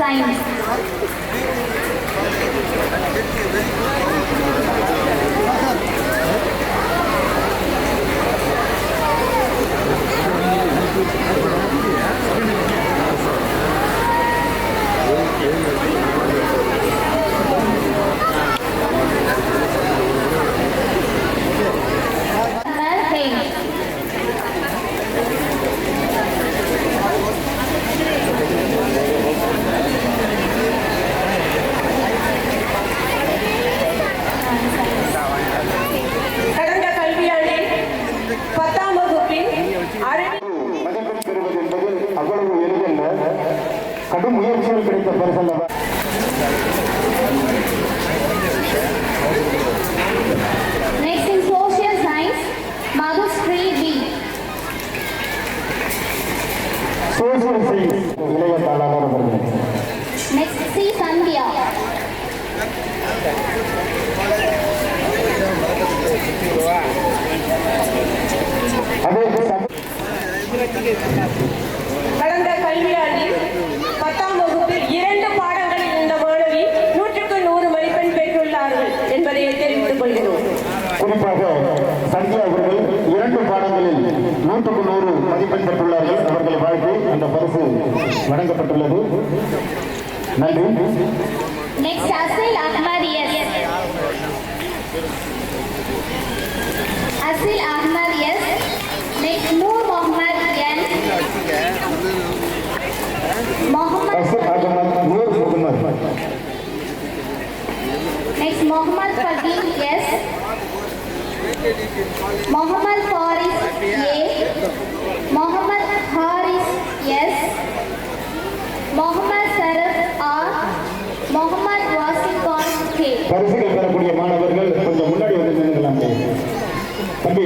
Science. கடும் முயற்சியில் கிடைத்த பரிசல். Next in social science, Madhusri B. Social science இளைய தாளாளர் அவர்கள். Next C. Sandhya. கடந்த கல்வியாண்டில் 10ஆம் வகுப்பில் 2 பாடங்களில் இந்த மாணவி 100க்கு 100 மதிப்பெண் பெற்றுள்ளார்கள் என்பதை தெரிவித்துக் கொள்கிறோம். குறிப்பாக சந்தியா அவர்கள் 2 பாடங்களில் 100க்கு 100 மதிப்பெண் பெற்றுள்ளார்கள். அவர்களை வாழ்த்து அந்த பரிசு வழங்கப்பட்டுள்ளது. நன்றி. Next Asil Ahmad yes. Asil Ahmad yes. Next Noor Mohammad N. Mohammad Asil Ahmad Noor Mohammad. Next Mohammad Faqih yes. Mohammad Faris A. Mohammad Haris yes. Mohammad Saraf R. Mohammad Wasim Khan K. பரிசுகள் பெறக்கூடிய மாணவர்கள் கொஞ்சம் முன்னாடி வந்து நின்றுக்கலாம். தம்பி,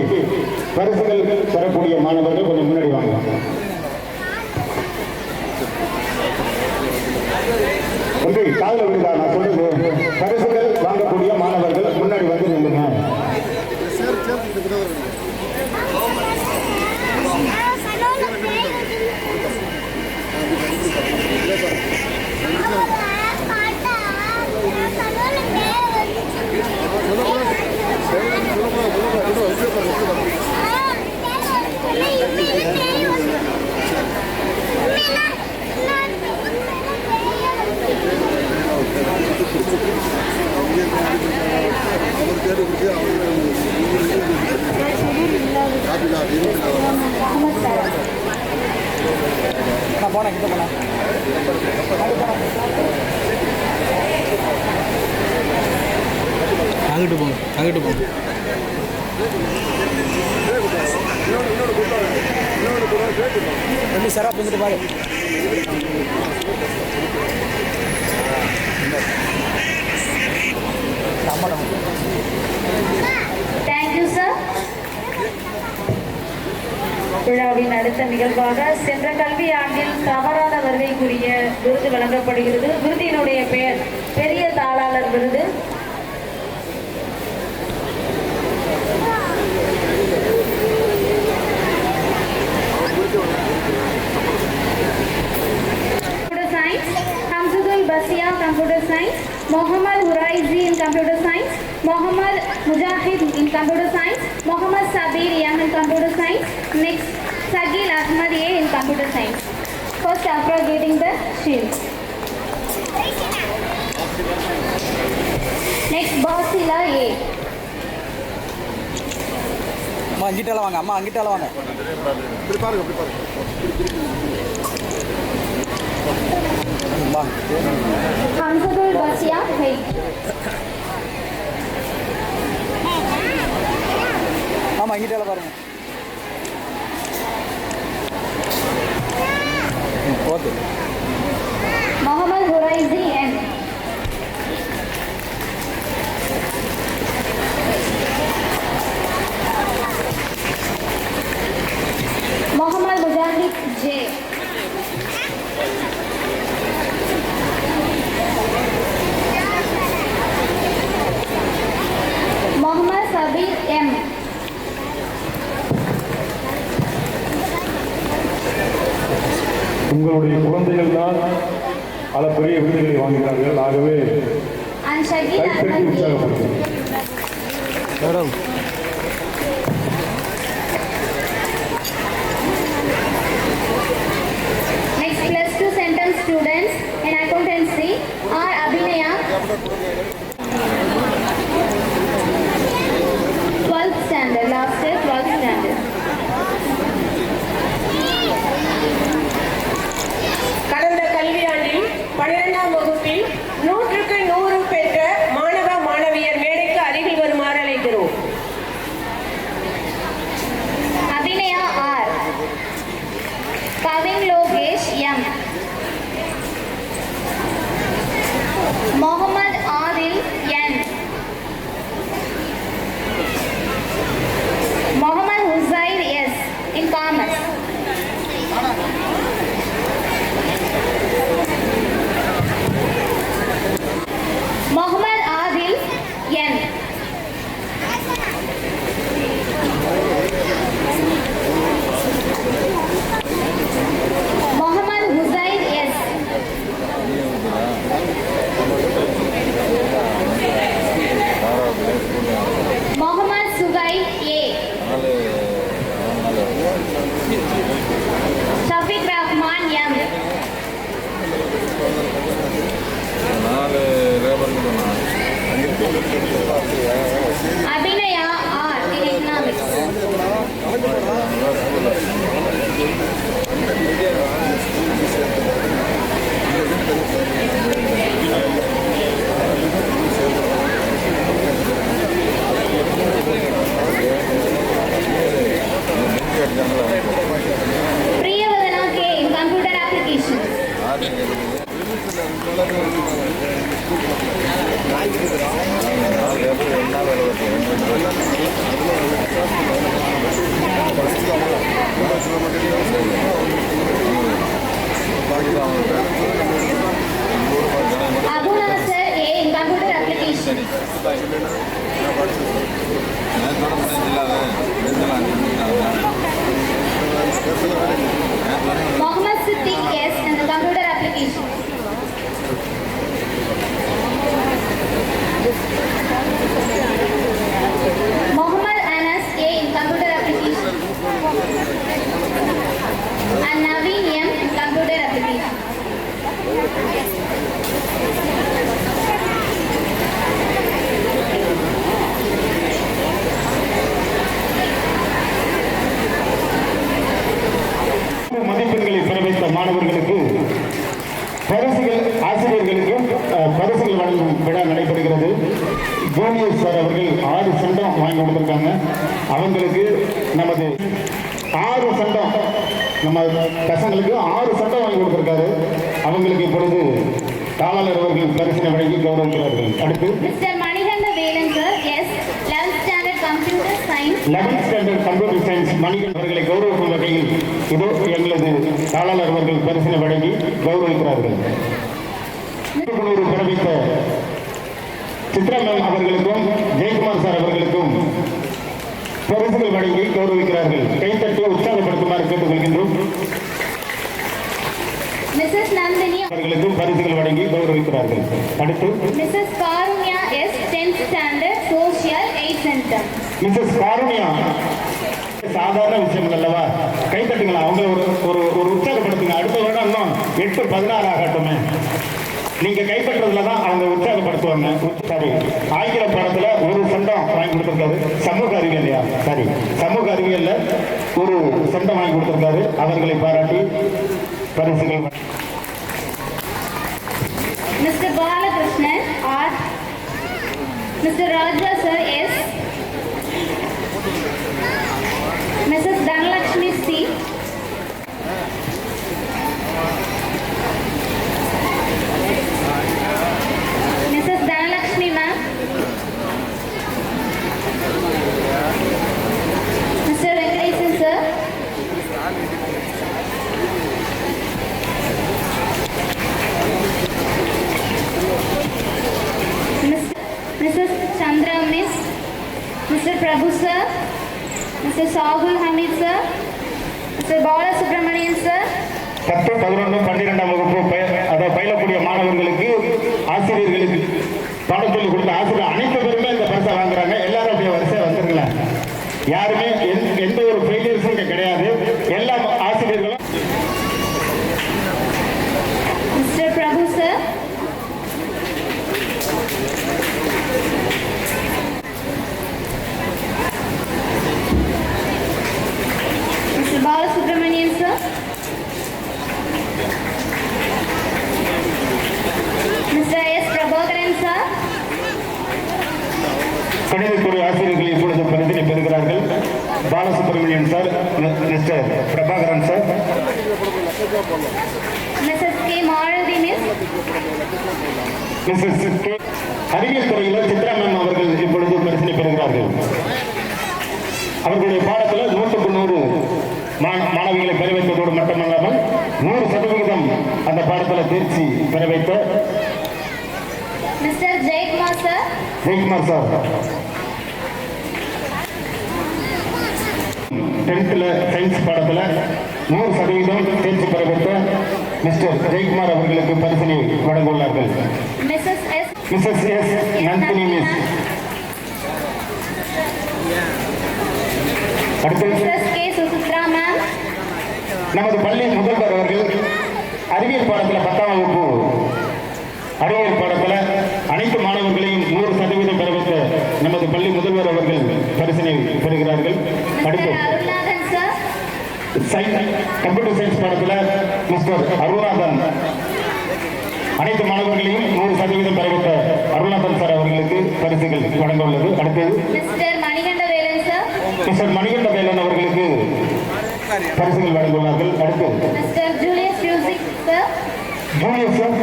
பரிசுகள் பெறக்கூடிய மாணவர்கள் கொஞ்சம் முன்னாடி வாங்க. தம்பி, காலையில் விடுதா நான் சொல்றது. பரிசுகள் வாங்கக்கூடிய மாணவர்கள் முன்னாடி வந்து நில்லுங்க. அங்கிட்டு போங்க. சாரா வந்துட்டு பாரு. Thank you sir. விழாவின் அடுத்த நிகழ்வாக சென்ற கல்வி ஆண்டில் தவறான வருகைக்குரிய விருது வழங்கப்படுகிறது. விருதினுடைய பெயர் பெரிய தாளாளர் விருது. Computer Science, Mohammad Huraizi in Computer Science, Mohammad Mujahid in Computer Science, Mohammad Sabir in Computer Science, next Sagil Ahmad A in Computer Science. First after getting the shield. Next Basila A. அம்மா அங்கிட்டால வாங்க. இப்படி பாருங்க. Hamzadul Basia Hey. ஆமா இங்கிட்டால பாருங்க. போடு. Mohammad Huraizi N. Mohammad Mujahid J. Mohammad Sabir M. உங்களுடைய குழந்தைகள் தான் அளப்பரிய விருதுகளை வாங்குகிறார்கள். ஆகவே And Shagil கைத்தட்டி Ahmed A. உற்சாகப்படுத்தும். Madam Next, +2 sentence students in accountancy are Abhinaya, 12th standard, last year 12th standard. கடந்த கல்வியாண்டில் 12ஆம் வகுப்பில் 100க்கு 100 பெற்ற மாணவ மாணவியர் மேடைக்கு அருகில் வருமாறு அழைக்கிறோம். Abhinaya R, Kavin Logesh M, Mohammad Adil N, Mohammad Huzair S in commerce. Mohammad Adil N, Mohammad Huzair S, Mohammad Sugail A, Shafiq Rahman M, Abhinaya R in economics. Priyavadana K in computer applications. Abu Nasser A in computer applications. Mohammad Siddiq S in the computer applications. Mohammad Anas A in computer applications. And Naveen M in computer applications. மதிப்பெண்களை பெற வைத்த மாணவர்களுக்கு பரிசுகள், ஆசிரியர்களுக்கும் பரிசுகள் வழங்கும் விழா நடைபெறுகிறது. ஜூனியர் சார் அவர்கள் 6 சண்டம் வாங்கி கொடுத்துருக்காங்க. அவங்களுக்கு நமது 6 சண்டம், நம்ம பசங்களுக்கு 6 சண்டம் வாங்கி கொடுத்துருக்காரு. அவங்களுக்கு இப்பொழுது தாளாளர் அவர்கள் பரிசினை வழங்கி கௌரவிக்கிறார்கள். அடுத்து Mr. Manikanda Velan sir, yes, 11th standard computer science. 11th standard computer science Manikan அவர்களை கௌரவிக்கும் வகையில் இதோ எங்களது தாளாளர் அவர்கள் பரிசினை வழங்கி கௌரவிக்கிறார்கள். குழு பிறப்பித்த சித்ரா மேம் அவர்களுக்கும் ஜெயக்குமார் சார் அவர்களுக்கும் பரிசுகள் வழங்கி கௌரவிக்கிறார்கள். கைத்தட்டி உற்சாகப்படுத்துமாறு கேட்டுக்கொள்கின்றோம். Mrs. Nandini, அவர்களுக்கும் பரிசுகள் வழங்கி கௌரவிக்கிறார்கள். அடுத்து Mrs. Karunya S, 10th standard social aid center. Mrs Karunya, சாதாரண விஷயம் அல்லவா, கைத்தட்டுங்களா, அவங்க ஒரு உற்சாகப்படுத்துங்க. அடுத்த வருடம் இன்னும் 8-16 ஆகட்டுமே. நீங்க கைப்பற்றதுல தான் அவங்க உற்சாகப்படுத்துவாங்க. சரி, ஆங்கில பாடத்துல 1 சண்டம் வாங்கி கொடுத்திருக்காரு. சமூக அறிவியல், சரி, சமூக அறிவியல்ல 1 சண்டம் வாங்கி கொடுத்திருக்காரு. அவர்களை பாராட்டி பரிசுகள். Mr. Balakrishnan R, Mr. Raja sir S, Mrs. Dhanalakshmi C, Mrs. Dhanalakshmi ma'am, Mr. Venkatesan sir, Mrs. Chandra Miss, Mr. Prabhu sir, Mr. Sahul Hamid sir, Mr. Bala Subramanian sir. 10, 11, 12ஆம் வகுப்பு பயிலக்கூடிய mister Prabhakaran sir. Mrs. K. Maruti Miss. Mrs K. அறிவியல் துறையில் Chitra ma'am அவர்கள் இப்பொழுது பரிசனை பெறுகிறார்கள். அவர்களுடைய பாடத்தில் 100 மாணவிகளை பெற வைத்ததோடு மட்டுமல்லாமல் 100% அந்த பாடத்தில் தேர்ச்சி பெற வைத்த Mr. Jaykumar sir. Jayakumar sir. 10th science பாடத்தில் 100% தேர்ச்சி பெற வைத்த மிஸ்டர் ஜெயக்குமார் அவர்களுக்கு பரிசனை வழங்க உள்ளார்கள். Mrs. S. Mrs S Nandini miss. அடுத்து Mrs. K. Suchitra ma'am. நமது பள்ளி முதல்வர் அவர்கள் அறிவியல் பாடத்தில் 10ஆம் வகுப்பு அறிவியல் பாடத்தில் அனைத்து மாணவர்களையும் 100% பெற வைத்த நமது பள்ளி முதல்வர் அவர்கள் பரிசினை பெறுகிறார்கள். Mr. அடுத்து Arunathan sir. கம்ப்யூட்டர் சயின்ஸ் பாடத்தில் மிஸ்டர் அருணாதன் அனைத்து மாணவர்களையும் 100% பெற வைத்த அருணாதன் சார் அவர்களுக்கு பரிசுகள் வழங்க உள்ளது. அடுத்தது Mr. Manikanda Velan sir. Mister Manikanda Velan அவர்களுக்கு பரிசுகள் வழங்க உள்ளார்கள். அடுத்து Mr. Julius Music sir. Junior sir.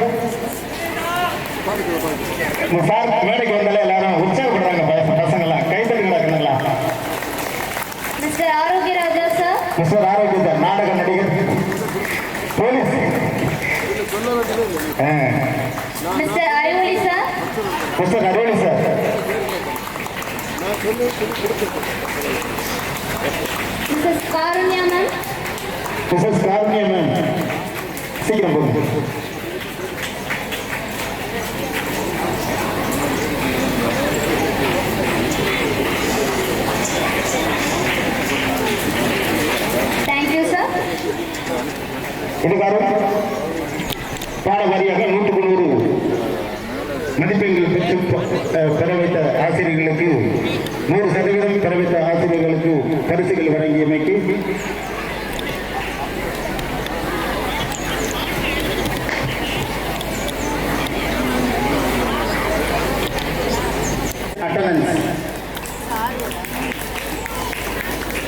இந்த சார் மேடைக்கு வந்தாலே எல்லாரும் உற்சாகப்படுறாங்க. பசங்கள்லாம் கைத்தறி கிடக்குங்களா? Mr. Arogya Raja sir. Mister Arokya sir நாடக நடிகர் police. Mr. Ayoli sir. Mister Aroli sir. Mrs. Karunya ma'am. Mrs Karunya ma'am சீக்கிரம் போகுது. Thank you sir. இதுக்காக பாட வாரியாக 100 மதிப்பெண்கள் பெற்று பெற வைத்த ஆசிரியர்களுக்கு 100% பெற வைத்த ஆசிரியர்களுக்கு பரிசுகள் வழங்கியமைக்கு அட்டனன்ஸ்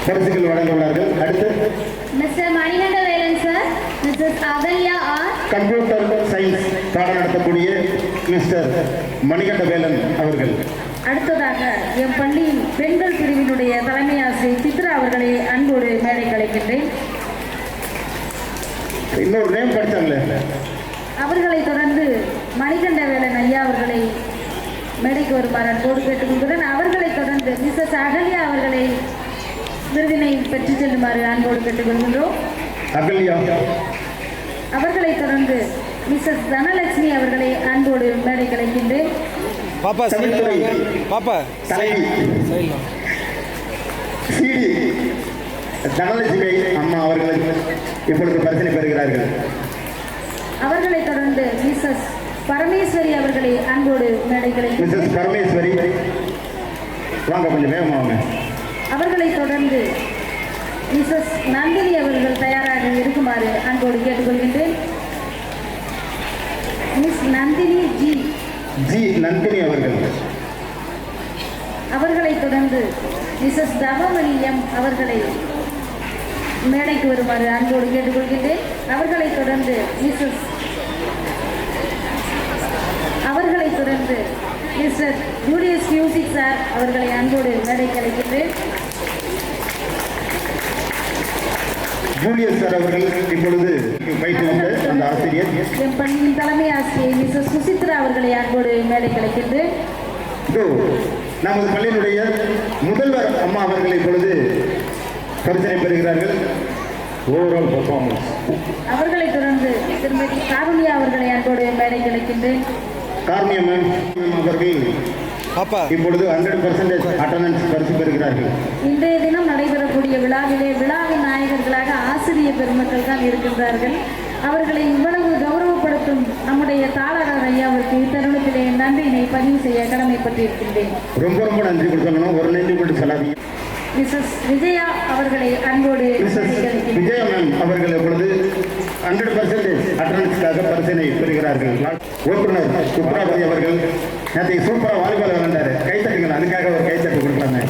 பரிசுகள் வழங்க உள்ளார்கள். அடுத்து Mr. Manikanda Velan sir. Mrs. Agalya R. Computer science பாடம் நடத்தக்கூடிய மிஸ்டர் மணிகண்ட வேலன் அவர்கள். அடுத்ததாக என் பள்ளியின் பெண்கள் பிரிவினுடைய தலைமை ஆசிரியர் சித்ரா அவர்களை அன்போடு மேடை கலைக்கின்றேன். இன்னொரு நேம் படித்தாங்களே. அவர்களை தொடர்ந்து மணிகண்ட வேலன் ஐயா அவர்களை மேடைக்கு வருமாறு அன்போடு கேட்டுக்கொள்கிறேன். அவர்களை தொடர்ந்து மிஸ்ஸஸ் அகல்யா அவர்களை விருதினை பெற்றுச் செல்லுமாறு அன்போடு கேட்டுக்கொள்கின்றோம். அகல்யா. அவர்களை தொடர்ந்து மிஸ்ஸஸ் தனலட்சுமி அவர்களை அன்போடு மேடை கலைக்கின்றேன். பாப்பா தமிழ்துறை பாப்பா தலைவி சிடி தனலட்சுமி அம்மா அவர்கள் இப்பொழுது பரிசனை பெறுகிறார்கள். அவர்களை தொடர்ந்து மிஸ்ஸஸ் பரமேஸ்வரி அவர்களை அன்போடு மேடை கலைக்கின்றேன். மிஸ்ஸஸ் பரமேஸ்வரி வாங்க, கொஞ்சம் வேகமா வாங்க. அவர்களை தொடர்ந்து மிஸ்ஸஸ் நந்தினி அவர்கள் தயாராக இருக்குமாறு அன்போடு கேட்டுக்கொள்கின்றேன். மிஸ் நந்தினி ஜி நந்தினி அவர்கள். அவர்களை தொடர்ந்து மிஸ்ஸஸ் தவமணி எம் அவர்களை மேடைக்கு வருமாறு அன்போடு கேட்டுக்கொள்கின்றேன். அவர்களை தொடர்ந்து மிஸ்டர் ஜூலியஸ் மியூசிக் சார் அவர்களை அன்போடு மேடைக்கு அழைக்கின்றேன். ஜூலியஸ் சார் அவர்கள் இப்பொழுது பயிற்றுவித்த அந்த ஆசிரியர் என் பள்ளியின் தலைமை ஆசிரியர் மிஸ்ஸஸ் சுசித்ரா அவர்களை அன்போடு மேடை கிடைக்கின்றேன். நமது பள்ளியினுடைய முதல்வர் அம்மா அவர்கள் இப்பொழுது பரிசனை பெறுகிறார்கள். Overall performance. அவர்களை தொடர்ந்து திருமதி காருண்யா அவர்களை அன்போடு மேடை கிடைக்கின்றேன். காருண்யா மேம் அவர்கள் பாப்பா இப்பொழுது 100% அட்டெண்டன்ஸ் பரிசு பெறுகிறார்கள். இன்றைய தினம் நடைபெறக்கூடிய விழாவிலே விழாவின் நாயகர்களாக ஆசிரிய பெருமக்கள் தான் இருக்கின்றார்கள். அவர்களை இவ்வளவு கௌரவப்படுத்தும் நம்முடைய தாளர் ஐயாவிற்கு இத்தருணத்திலே நன்றியினை பதிவு செய்ய கடமைப்பட்டிருக்கின்றேன். ரொம்ப ரொம்ப நன்றி கொடுக்கணும். ஒரு நன்றி கொடுத்து சொல்லாதீங்க. மிஸ்ஸஸ் விஜயா அவர்களை அன்போடு விஜயா மேம் அவர்கள் இப்பொழுது 100% அட்டெண்டன்ஸ்க்காக பரிசனை பெறுகிறார்கள். ஓட்டுநர் சுப்ராபதி அவர்கள் நேற்று சூப்பரா வாலிபால் விளையாண்டாரு. கைத்தட்டுங்கள், அதுக்காக ஒரு கைத்தட்டு கொடுக்கலாங்க.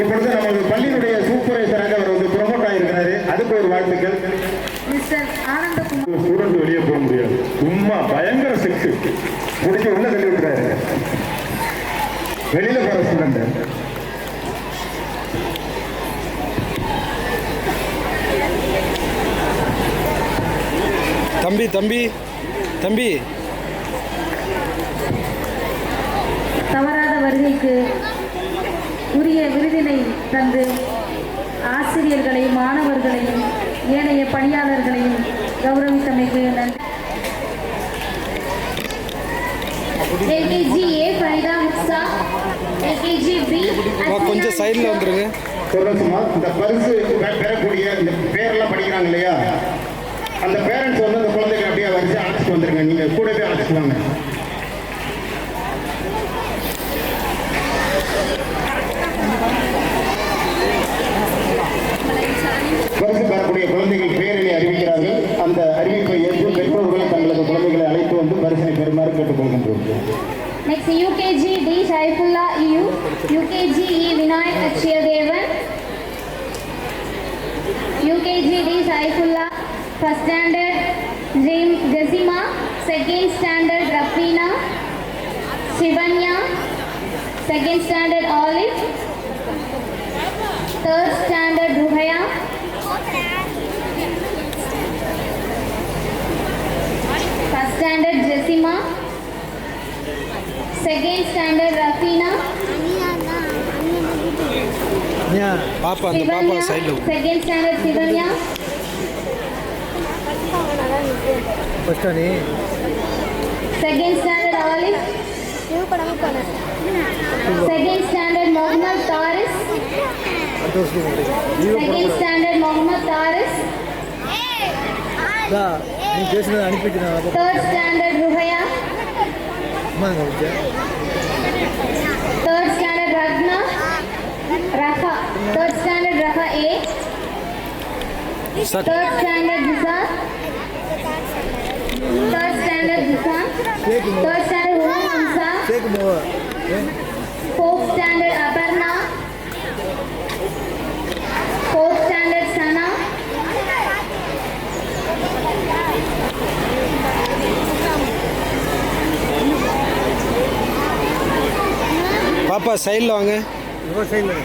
இப்பொழுது நமது பள்ளியினுடைய அவருக்கு ஒரு வாழ்த்துக்கள். மிஸ்டர் ஆனந்தகுமார். ஸ்டூடெண்ட் வெளியே போக முடியாது, சும்மா பயங்கர செக்ஸ் குடிச்சு உள்ள தள்ளி விட்டுறாரு. வெளியில போற ஸ்டூடெண்ட் தம்பி தம்பி தம்பி தவறாத வருகைக்கு உரிய விருதினை தந்து ஆசிரியர்களையும் மாணவர்களையும் ஏனைய பணியாளர்களையும் கௌரவித்தமைக்கு நன்றி. LKG A Farida முக்ஸா, LKG B கொஞ்சம் சைடில் வந்துருங்க. சொல்லச்சுமா, இந்த பரிசு பெறக்கூடிய இந்த பேரெல்லாம் படிக்கிறாங்க இல்லையா, அந்த பேரண்ட்ஸ் வந்து அந்த குழந்தைங்க அப்படியே வரிசை அழைச்சிட்டு வந்துருங்க. நீங்க கூடவே அழைச்சிட்டு வாங்க. பரிசு பெறக்கூடிய குழந்தைகள் பேரினை அறிவிக்கிறார்கள். அந்த அறிவிப்பை ஏற்று பெற்றோர்கள் தங்களது குழந்தைகளை அழைத்து வந்து பரிசினை பெறுமாறு கேட்டுக்கொள்கின்றோம். Next UKG D Saifullah EU, UKG E Vinayak Akshayadevan, UKG D Saifullah, first standard Jazima, second standard Rafina, Shivanya, second standard Olive, third standard Ruhaya, first standard Jazima, second standard Rafina, பாப்பா அந்த பாப்பா Shivanya, சைடில் second standard Shivanya, ஃபஸ்ட்டா நீ second standard Olive, second standard Mohammad Taris, அடுத்த வருஷத்துக்கு second standard Mohammad Taris, நீ பேசுனதை அனுப்பிட்டு நான் third standard Ruhaya, அம்மா வச்சேன். third standard Ragna, Raha, third standard Raha A, sir third standard Zizan, third standard Zizan, third standard Umar Hamza, கேட்கும் போவா fourth standard Aparna, fourth standard Sana, பாப்பா சைடில் வாங்க. இவர் சைடில்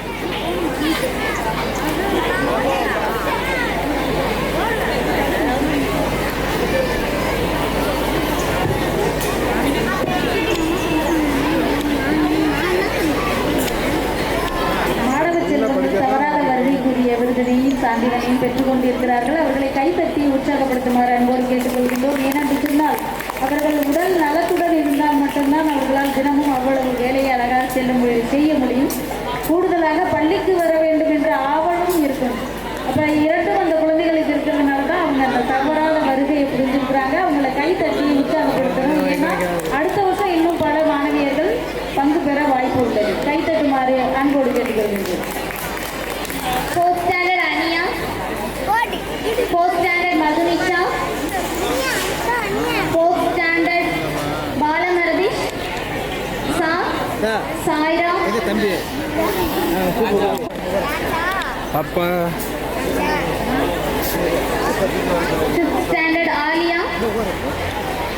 மாணவ செல்வங்கள் தவறாத வருகைக்குரிய விருதினையும் சான்றிதழையும் பெற்றுக் கொண்டிருக்கிறார்கள். அவர்களை கைத்தட்டி உற்சாகப்படுத்துமாறு அன்போடு கேட்டுக்கொள்கின்றோம். ஏனென்று சொன்னால் அவர்கள் உடல் நலத்துடன் இருந்தால் மட்டும்தான் அவர்களால் தினமும் அவ்வளவு வேலையை அழகாக செய்ய முடியும். கூடுதலாக பள்ளிக்கு வர வேண்டும் என்ற ஆவலும் இருக்கும். அப்போ இரண்டும் அந்த குழந்தைகளுக்கு இருக்கிறதுனால தான் அவங்க அந்த தவறாத வருகையை புரிஞ்சுக்கிறாங்க. அவங்கள கைத்தட்டி உற்சாகப்படுத்தணும். ஏன்னா அடுத்த வருஷம் இன்னும் பல மாணவியர்கள் பங்கு பெற வாய்ப்பு உள்ளது. கைத்தட்டுமாறு அன்போடு கேட்டுக்கொள்கின்றோம். fourth standard Ania, fourth standard Madhunisha, fourth standard Balamaradish, Saira, எங்கள் தம்பி பாப்பா fifth standard Alia,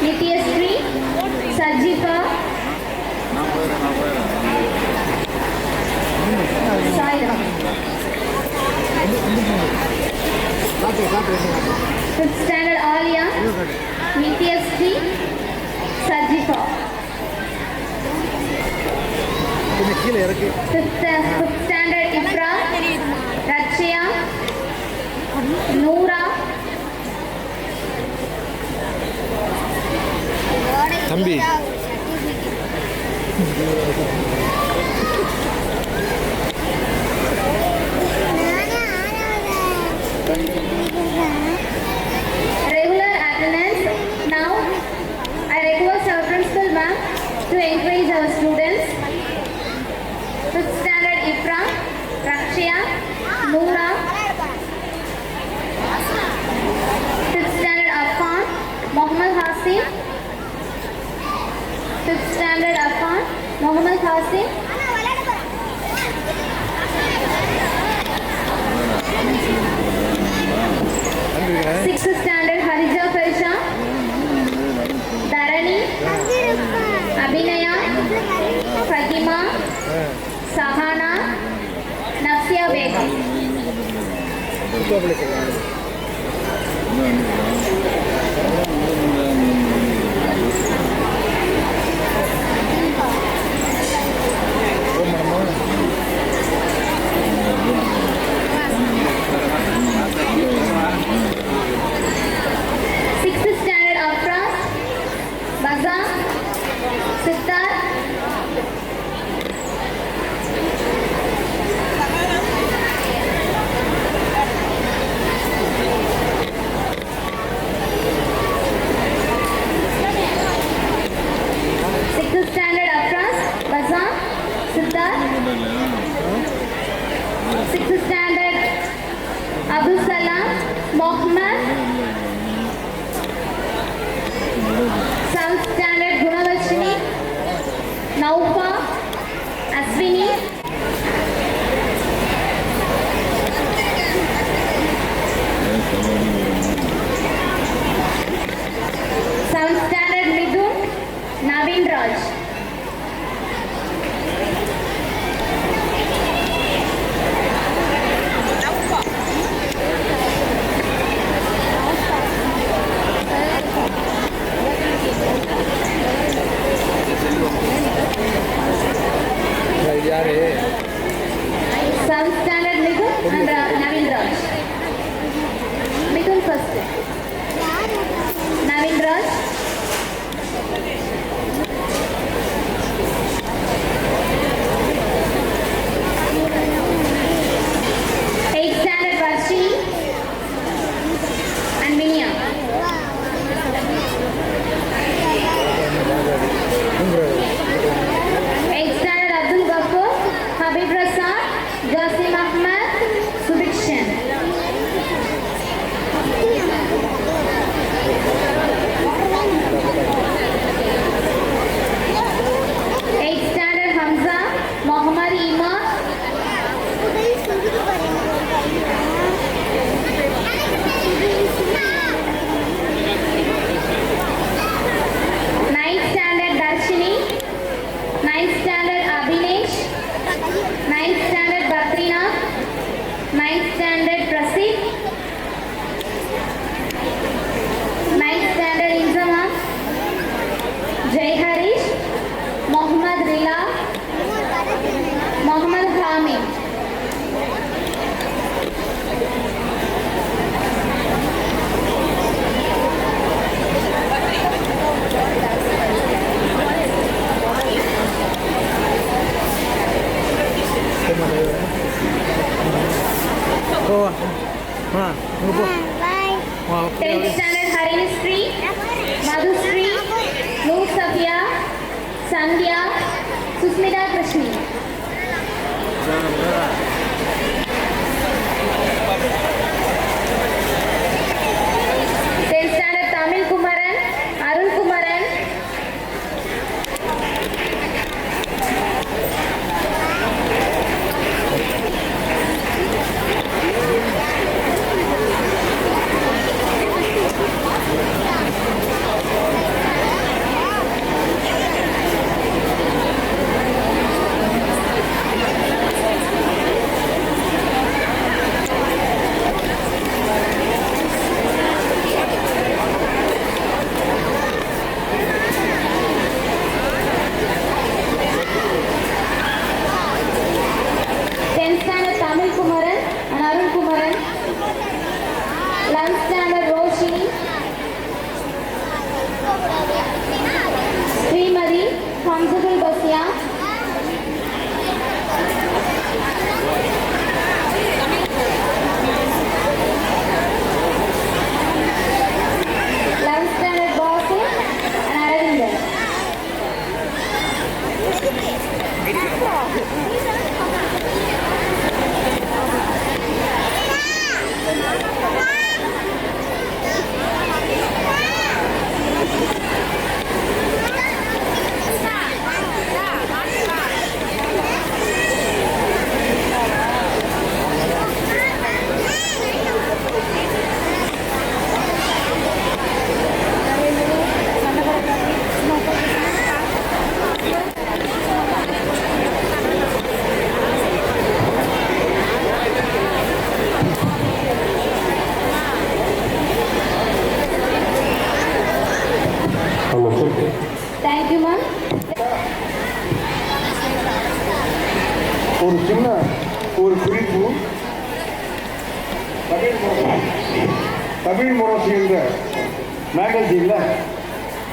Nityasri, Sajifa, Saira. Fifth standard Alia, Nityasri, Sajifa. கொஞ்சம் கீழே இறக்கு. Fifth standard Ifra, Rakshya, Noora, தம்பி regular attendance. Now I request our principal ma'am to encourage our students. Fifth standard Ifra, Rakshya, Noora. Fifth standard Affan, Mohammad Hasim. Fifth standard Affan, Mohammad Hasim. மருத்துவமனை சொல்லுவாங்க. Sixth standard Afras, Baza, Siddharth. Sixth standard Afras, Baza, Siddharth. Sixth standard Abdul Salam, Mohammed. Seventh standard Gunavashini, Naufa, Aswini. Seventh standard Midun, Navin Raj. யாரு? Seventh standard Midun and Navin Raj. Midun first. Navin Raj. Eighth standard Varshini and Minya. Eighth standard Abdul Ghaffur, Habib Rasad, Jasim Ahmed, Subikshan. Eighth standard Hamza, Mohammad Iman. Ninth standard Darshini. Ninth standard Abhinesh. Ninth standard Batrina. Ninth standard Prasid. Ninth standard Inzama. Jai Harish. Mohammad Rila. Mohammad Hamid. போ ஆ இங்கே போ ஆ Tenth standard Harini Sri. Madhusri. Noor Safia. Sandhya. Susmita Krishni. Tenth standard Tamil Kumaran. Arun Kumaran. Tamil Murasu என்ற மேகசினில்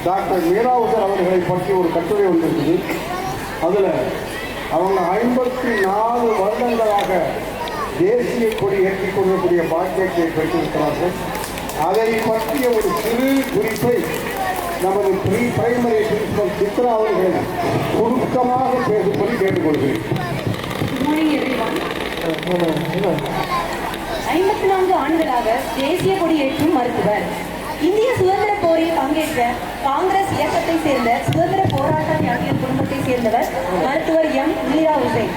doctor Meera உசர் அவர்களை பற்றி ஒரு கட்டுரை வந்திருக்குது. அதில் அவங்க 54 வருடங்களாக தேசிய கொடி ஏற்றிக் கொள்ளக்கூடிய பாக்கியத்தை பெற்றிருக்கிறார்கள். அதை பற்றிய ஒரு சிறு குறிப்பை நமது பிரைமரி பிரின்சிபல் சித்ரா அவர்கள் சுருக்கமாக பேசும்படி கேட்டுக்கொள்கிறேன். 54 ஆண்டுகளாக தேசிய கொடி ஏற்றும் மருத்துவர். இந்திய சுதந்திர போரில் பங்கேற்ற காங்கிரஸ் இயக்கத்தை சேர்ந்த சுதந்திர போராட்ட தியாகிகள் குடும்பத்தை சேர்ந்தவர் மருத்துவர் எம். மீரா உசைன்.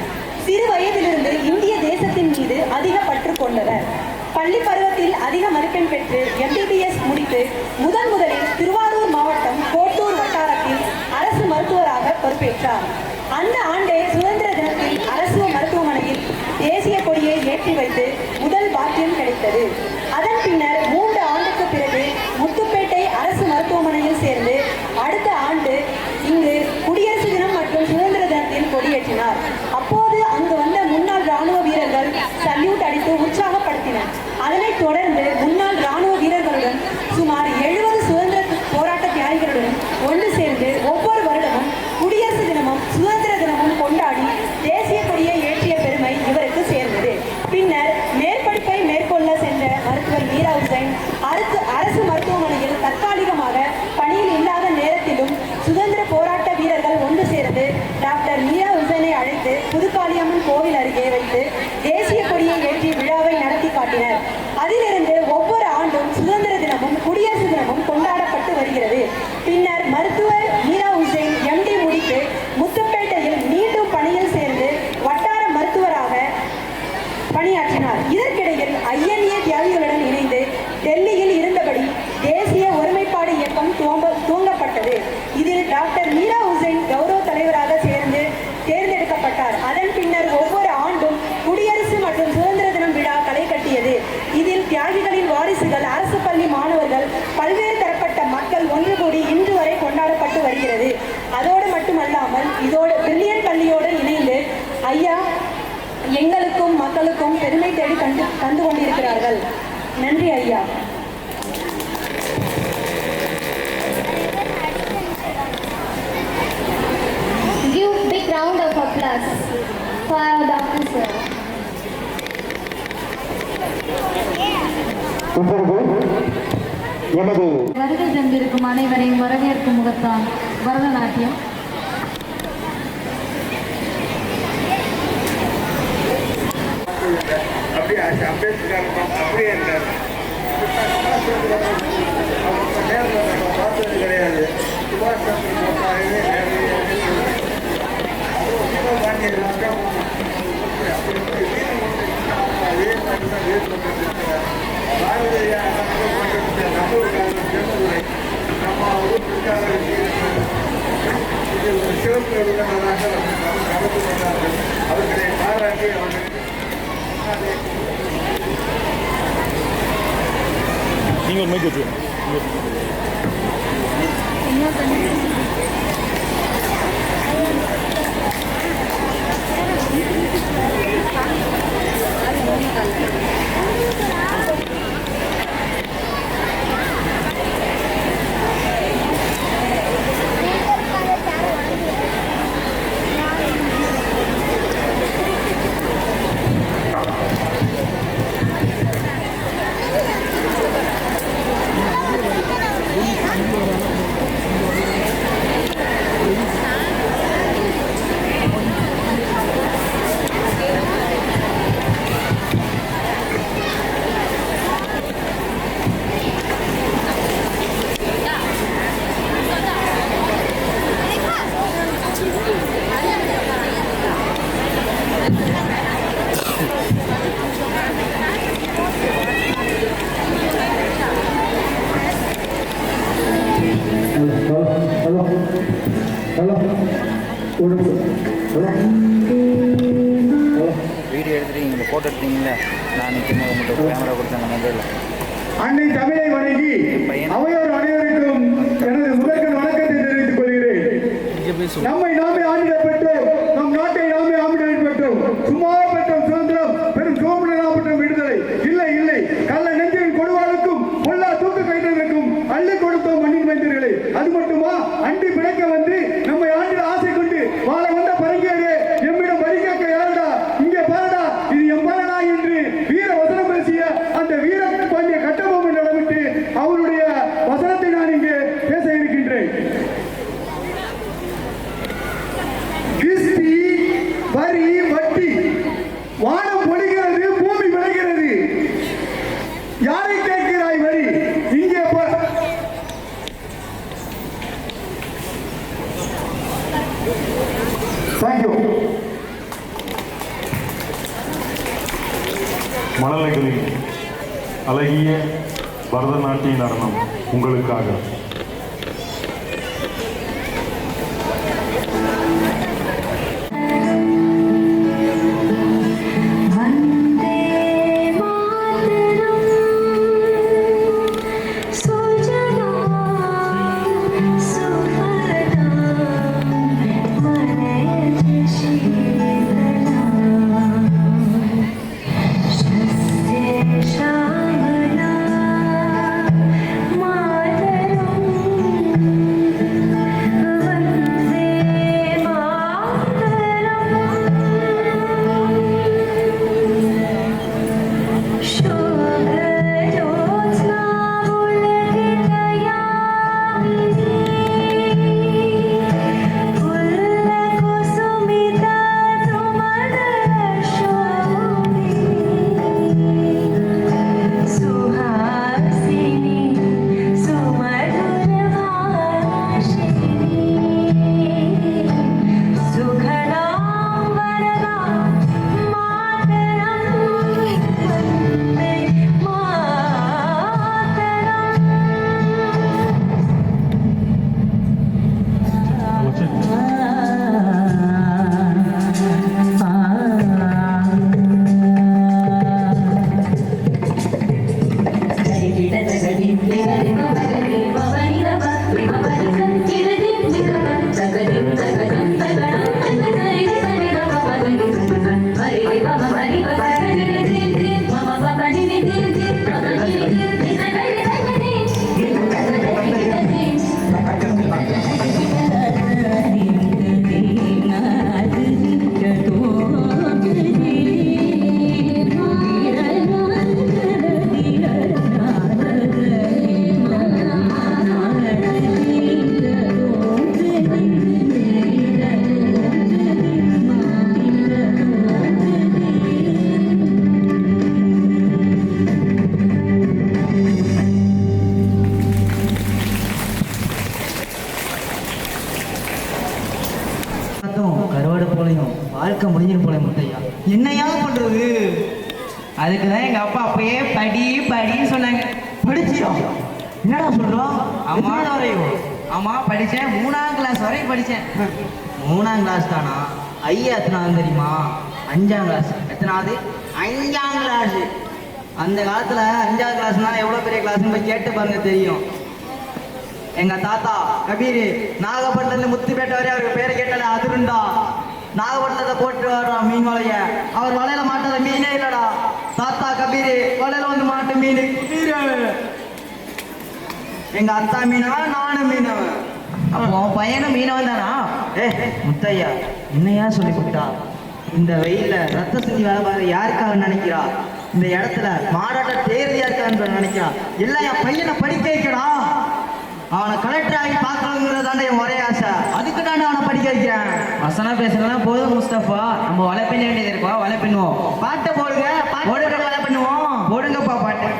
சிறு வயதிலிருந்து இந்திய தேசத்தின் மீது அதிக பற்று கொண்டவர். பள்ளி பருவத்தில் அதிக மதிப்பெண் பெற்று MBBS முடித்து முதலில் திருவாரூர் மாவட்டம் கோட்டூர் வட்டாரத்தில் அரசு மருத்துவராக பொறுப்பேற்றார். அந்த ஆண்டே சுதந்திர தினத்தில் அரசு மருத்துவமனையில் தேசிய கொடியை ஏற்றி வைத்து முதல் பாக்கியம் கிடைத்தது. அதன் பின்னர் 3 ஆண்டுக்கு பிறகு முத்துப்பேட்டை அரசு மருத்துவமனையில் சேர்ந்து அடுத்த ஆண்டு இங்கு குடியரசு தினம் மற்றும் சுதந்திர தினத்தில் கொடியேற்றினார். அப்போது அங்கு வந்த முன்னாள் ராணுவ வீரர்கள் சல்யூட் அடித்து உற்சாகப்படுத்தினர். அதனைத் தொடர்ந்து முன்னாள் ராணுவ வீரர்களுடன் சுமார் 70 சுதந்திர போராட்ட தியாகிகளுடன் ஒன்று சேர்ந்து ஒவ்வொரு வருடமும் குடியரசு தினமும் சுதந்திர தினமும் கொண்டாடி தேசிய கொடியை ஏற்றிய பெருமை இவருக்கு சேர்ந்தது. பின்னர் மேற்படிப்பை மேற்கொள்ள சென்ற மருத்துவர் மீரா உசைன் அரசு மருத்துவமனையில் தற்காலிகமாக பணியில் இல்லாத நேரத்திலும் சுதந்திர போராட்ட வீரர்கள் ஒன்று சேர்ந்து டாக்டர் மீரா உசைனை அழைத்து புதுக்காளியம்மன் கோவில் அருகே வைத்து தேசிய கொடியை ஏற்றி விழாவை நடத்தி காட்டினர். அதிலிருந்து ஒவ்வொரு ஆண்டும் சுதந்திர தினமும் குடியரசு தினமும் கொண்டாடப்பட்டு வருகிறது. பின்னர் மருத்துவர் மீரா உசைன் MD முடித்து முத்துப்பேட்டையில் மீண்டும் பணியில் சேர்ந்து வட்டார மருத்துவராக பணியாற்றினார். இதற்கிடையில் INA தியாகிகளுடன் இணைந்து டெல்லியில் இருந்தபடி தேசிய ஒருமைப்பாடு இயக்கம் துவங்கப்பட்டது. இதில் டாக்டர் மீரா உசைன் கௌரவ தலைவராக தேர்ந்தெடுக்கப்பட்டார். அதன் பின்னர் ஒவ்வொரு ஆண்டும் குடியரசு மற்றும் சுதந்திர தினம் விழா களை கட்டியது. இதில் தியாகிகளின் வாரிசுகள், அரசு பள்ளி மாணவர்கள், பல்வேறு தரப்பட்ட மக்கள் ஒன்று கூடி இன்று வரை கொண்டாடப்பட்டு வருகிறது. அதோடு மட்டுமல்லாமல் இதோடு பிரில்லியன் பள்ளியோடு இணைந்து ஐயா எங்களுக்கும் மக்களுக்கும் பெருமை தேடி தந்து கொண்டிருக்கிறார்கள். நன்றி ஐயா. Give big round of applause for our doctor sir. இப்பொழுது எமது வருகை தந்திருக்கும் அனைவரையும் வரவேற்கும் முகத்தான் பரதநாட்டியம். அப்படியே அம்பேத்கர் அப்படியே இருந்தார். பார்த்தது கிடையாது. சுபாஷ் சந்திர நம்ம ஊருக்காக சிறப்பு விருந்தினராக கலந்து கொண்டார்கள். அவர்களை பாராட்டி நீங்கள் ஒரு மைக் வச்சு வீடியோ எடுத்துட்டீங்களா, ஃபோட்டோ எடுத்தீங்களா? நான் நிற்கும்போது மட்டும் கேமரா கொடுத்தாங்க மொபைலில். அன்னை தமிழை வணங்கி அவையோர் அனைவருக்கும் எனது முதற்கண் வணக்கத்தை தெரிவித்துக் கொள்கிறேன். நம்மை நாமே ஆண்டிட பெற்றோம், நம் நாட்டை நாமே ஆண்டிட பெற்றோம். சும்மா பெற்றோம் சுதந்திரம், பெரும் சோமனா பெற்றோம் விடுதலை. இல்லை இல்லை, அழகிய பரதநாட்டிய நடனம் உங்களுக்காக. கருவாடு போலையும் வாழ்க்கை முடிஞ்சிரு போல முட்டையா. என்னையா பண்றது? அதுக்குதான் எங்க அப்பா அப்பயே படின்னு சொன்னாங்க. படிச்சியா? என்னடா சொல்றோம்? ஆமா வரையும். ஆமா படிச்சேன், 3ஆம் கிளாஸ் வரையும் படிச்சேன். 3ஆம் கிளாஸ் தானா? ஐயா எத்தனாவது தெரியுமா? 5ஆம் கிளாஸ். எத்தனாவது? 5ஆம் கிளாஸ். அந்த காலத்துல 5ஆம் கிளாஸ்னா எவ்வளவு பெரிய கிளாஸ்ன்னு போய் கேட்டு பாருங்க, தெரியும். எங்க தாத்தா கபீர் நாகப்பட்டினத்துல முத்துப்பேட்டை வரை அவருக்கு பேரை கேட்டாலே அதிருண்டா. நாகப்பட்டினத்தை போட்டு வர்றான் மீன் வலைய. அவர் வலையில மாட்டாத மீனே இல்லடா. தாத்தா கபீர் வலையில வந்து மாட்டு மீன் எங்க அத்தா மீனவன், நானும் மீனவன். அப்போ பையனும் மீனவன் தானா? முத்தையா என்னையா சொல்லி கொடுத்தா? இந்த வெயில்ல ரத்த சிந்தி வேலை பார்க்க யாருக்காக நினைக்கிறா? இந்த இடத்துல மாறாட்ட தேர்வு யாருக்கான்னு நினைக்கிறா? இல்ல என் பையனை படிக்க வைக்கடா. அவனை கலெக்டர் ஆகி பார்க்கணுங்கிறதாண்ட என் ஒரே ஆசை. அதுக்கு தானே அவனை படிக்க வைக்கிறேன். வசனம் பேசுறதுலாம் போதும் முஸ்தபா. நம்ம வலை பின்ன வேண்டியது இருக்கா? வலை பின்னுவோம். பாட்டை போடுங்க, போடுங்க, வலை பண்ணுவோம். போடுங்கப்பா பாட்டு.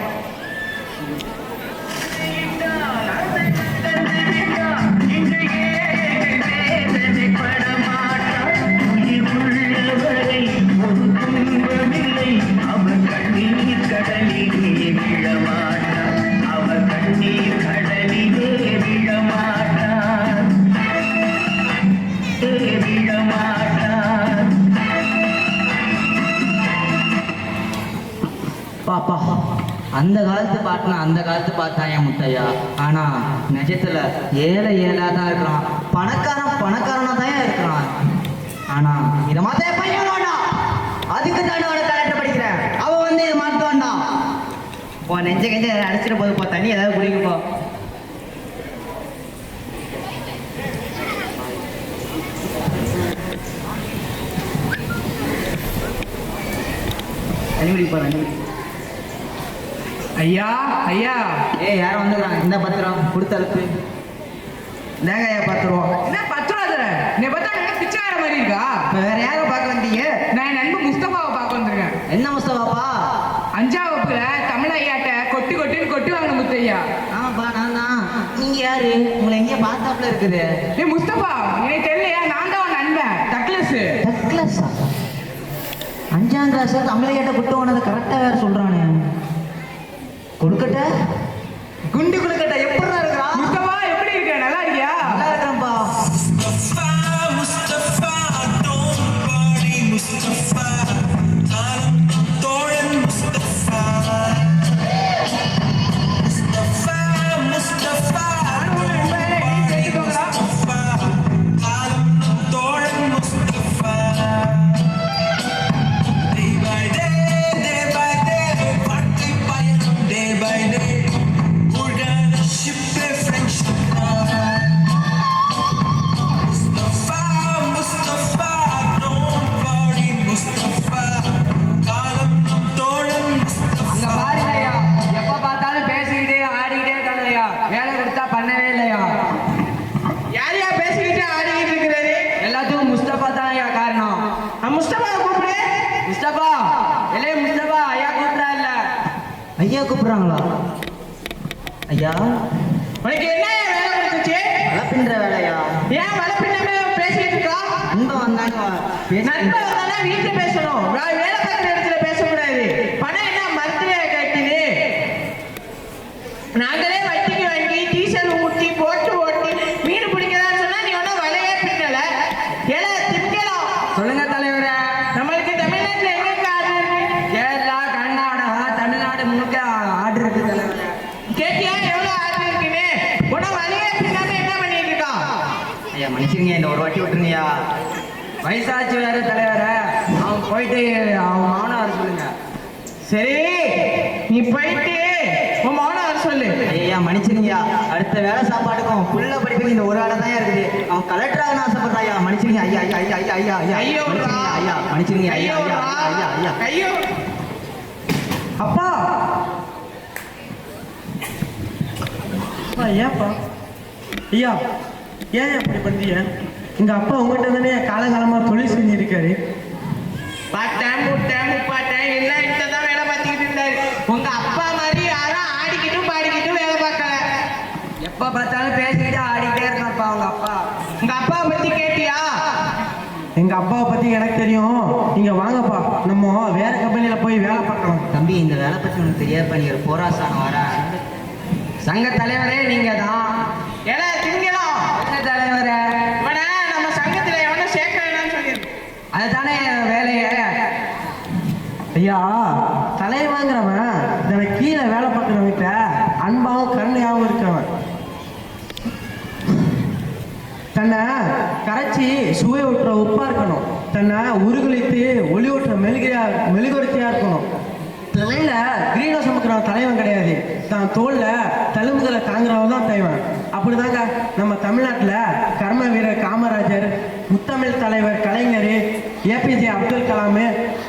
பாப்பா அந்த காலத்து பாட்டுனா அந்த காலத்து பார்த்தாயா முத்தையா. ஆனா நிஜத்துல ஏழை தான் இருக்கிறான், பணக்காரனா தான் இருக்கிறான். ஆனா இதை மாத்த பையன் வேண்டாம். அதுக்கு தானே அவனை கலெக்டர் படிக்கிறேன். அவன் வந்து இதை மாற்ற வேண்டாம். இப்போ நெஞ்ச அடிச்சிட போதுப்பா. தண்ணி ஏதாவது குடிக்கப்போ. தண்ணி குடிப்பா, தண்ணி குடி. ஐயா ஐயா. யாரும் வந்துடுறாங்க. இந்த பத்திரம் கொடுத்தலுக்கு இந்தாங்க ஐயா 10 ரூபா. என்ன 10 ரூபா தர? நீ பார்த்தா எனக்கு பிச்சைக்கார மாதிரி இருக்கா? இப்போ வேற யாரும் பார்க்க வந்தீங்க? நான் என் நண்பன் முஸ்தபாவை பார்க்க வந்திருக்கேன். என்ன முஸ்தபாப்பா? 5ஆம் வகுப்புல தமிழ் ஐயாட்ட கொட்டி வாங்கணும் முத்தையா. ஆமாப்பா நான் தான். நீங்க யாரு? உங்களை எங்கேயா பார்த்தாப்புல இருக்குது. ஏ முஸ்தபா எனக்கு தெரியலையா? நான் தான் உன் நண்பன் டக்ளஸ். டக்ளஸா? 5ஆம் கிளாஸ் தமிழ் ஐயாட்ட கொட்டு வாங்கினதை கரெக்டாக வேற சொல்றானே. ஐயா கூப்பிடுறாங்களா? ஐயா உனக்கு என்ன வேலை கொடுத்துச்சு? வளப்பின்ற வேலையா? ஏன் வளப்பின்னாம பேசிட்டு இருக்கா? நண்பன் வந்தாங்க. நண்பன் வந்தானா வீட்டுல பேசணும், வேலை பார்க்குற இடத்துல பேசக்கூடாது. பணம் என்ன மருத்துவ கட்டுது? நாங்களே வட்டிக்கு வாங்கி டீசல் ஊற்றி போட்டு ஓட்டி மீன் பிடிக்கலான்னு சொன்னா நீ ஒன்றும் வலையே பின்னல. ஏல திக்கலாம். சொல்லுங்க தலைவரே. நம்மளுக்கு தமிழ்நாட்டுல எங்க ஆர்டர் இருக்கு? கேரளா, கர்நாடகா, தமிழ்நாடு முழுக்க ஆர்டர் இருக்கு தலைவரே. கேட்டியா எவ்வளவு ஆர்டர் இருக்குன்னு? உன்ன வலையே பின்னாம என்ன பண்ணிட்டு இருக்கா? ஐயா மன்னிச்சிருங்க, இந்த ஒரு வாட்டி விட்டுருங்கய்யா. வயசாச்சு வேற தலைவரே. அவன் போயிட்டு அவன் மௌனம் வர சொல்லுங்க. சரி நீ போயிட்டு உன் மௌனம் வர சொல்லு. ஐயா மன்னிச்சிருங்கய்யா, அடுத்த வேலை சாப்பாட்டுக்கும் புள்ள படிப்புக்கு இந்த ஒரு வேலை தான் இருக்குது. அவன் கலெக்டராக ஆசைப்படுறாயா. மன்னிச்சிருங்க ஐயா ஐயா ஐயா ஐயா ஐயா ஐயா ஐயோ ஐயா மன்னிச்சிருங்க ஐயா ஐயா ஐயா ஐயா. ஐயோ அப்பா ஏப்பா ஐயா, ஏன் அப்படி பண்றீங்க? எங்க அப்பா உங்ககிட்ட தானே காலகாலமா தொழில் செஞ்சிருக்காரு. பார்த்தேன் முட்டேன் முப்பாட்டேன் எல்லாம் இட்ட தான் வேலை பார்த்துக்கிட்டு இருந்தாரு. உங்க அப்பா மாதிரி யாரும் ஆடிக்கிட்டும் பாடிக்கிட்டும் வேலை பார்க்கல. எப்ப பார்த்தாலும் பேசிக்கிட்டு ஆடிக்கிட்டே இருக்கான்ப்பா உங்க அப்பா. உங்க அப்பாவை பத்தி கேட்டியா? எங்க அப்பாவை பத்தி எனக்கு தெரியும். நீங்க வாங்கப்பா, நம்ம வேற கம்பெனில போய் வேலை பார்க்கலாம். தம்பி, இந்த வேலை பத்தி உனக்கு தெரியாதுப்பா. நீ ஒரு போராசானம் வர சங்க தலைவரே நீங்க தான். ஏன்னா திங்கலாம் சங்க தலைவரே. இவனை நம்ம சங்கத்துல எவனை சேர்க்கலாம்னு சொல்லியிருக்கு. அதுதானே வேலையை. ஐயா, தலைவாங்கிறவன் தனக்கு கீழே வேலை பார்க்குறவங்கிட்ட அன்பாவும் கருணையாகவும் இருக்கிறவன். தன்னை கரைச்சி சுவை ஊட்டுற உப்பா இருக்கணும். தன்னை உருகுலித்து ஒளி ஊட்டுற மெழுகுவர்த்தியா இருக்கணும். தலையில கிரீடம் சுமக்கிற தலைவன் கிடையாது, தான் தோல்ல தழும்புகளை தாங்குறவன் தான் தலைவன். அப்படிதாங்க நம்ம தமிழ்நாட்டில் கர்ம வீரர் காமராஜர், முத்தமிழ் தலைவர் கலைஞர், ஏபிஜே அப்துல் கலாம்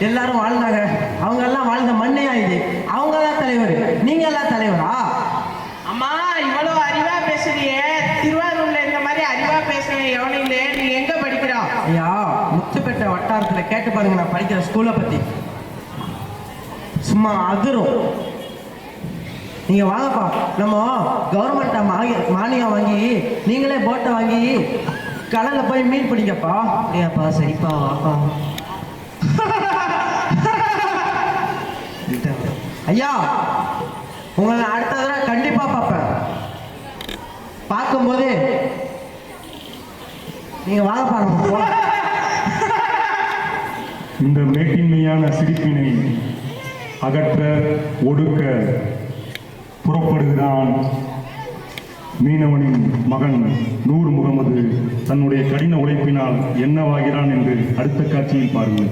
எல்லாரும் வாழ்ந்தாங்க. அவங்க எல்லாம் வாழ்ந்த மண்ணையா இது. அவங்க எல்லாம் தலைவர், நீங்க எல்லாம் தலைவரா? அம்மா இவ்வளவு அறிவா பேசுறியே, திருவாரூர்ல இந்த மாதிரி அறிவா பேசுறேன் எவனும் இல்லையே. நீ எங்க படிக்கிறான்? ஐயா, முத்துப்பேட்டை வட்டாரத்துல கேட்டு பாருங்க நான் படிக்கிற ஸ்கூலை பத்தி. சும்மா அதிரும். நீங்க வாங்கப்பா, நம்ம கவர்மெண்ட்டை மானியம் வாங்கி நீங்களே போட்டை வாங்கி கடல்ல போய் மீன் பிடிங்கப்பா. அப்படியாப்பா? சரிப்பா வாப்பா. ஐயா, உங்களை அடுத்த தடவை கண்டிப்பா பார்ப்பேன். பார்க்கும்போது நீங்க வாங்கப்பா, நம்ம போலாம். இந்த மேட்டின்மையான சிரிப்பினை அகற்ற ஒடுக்க புறப்படுகிறான் மீனவனின் மகன் நூர் முகமது. தன்னுடைய கடின உழைப்பினால் என்னவாகிறான் என்று அடுத்த காட்சியில் பாருங்கள்.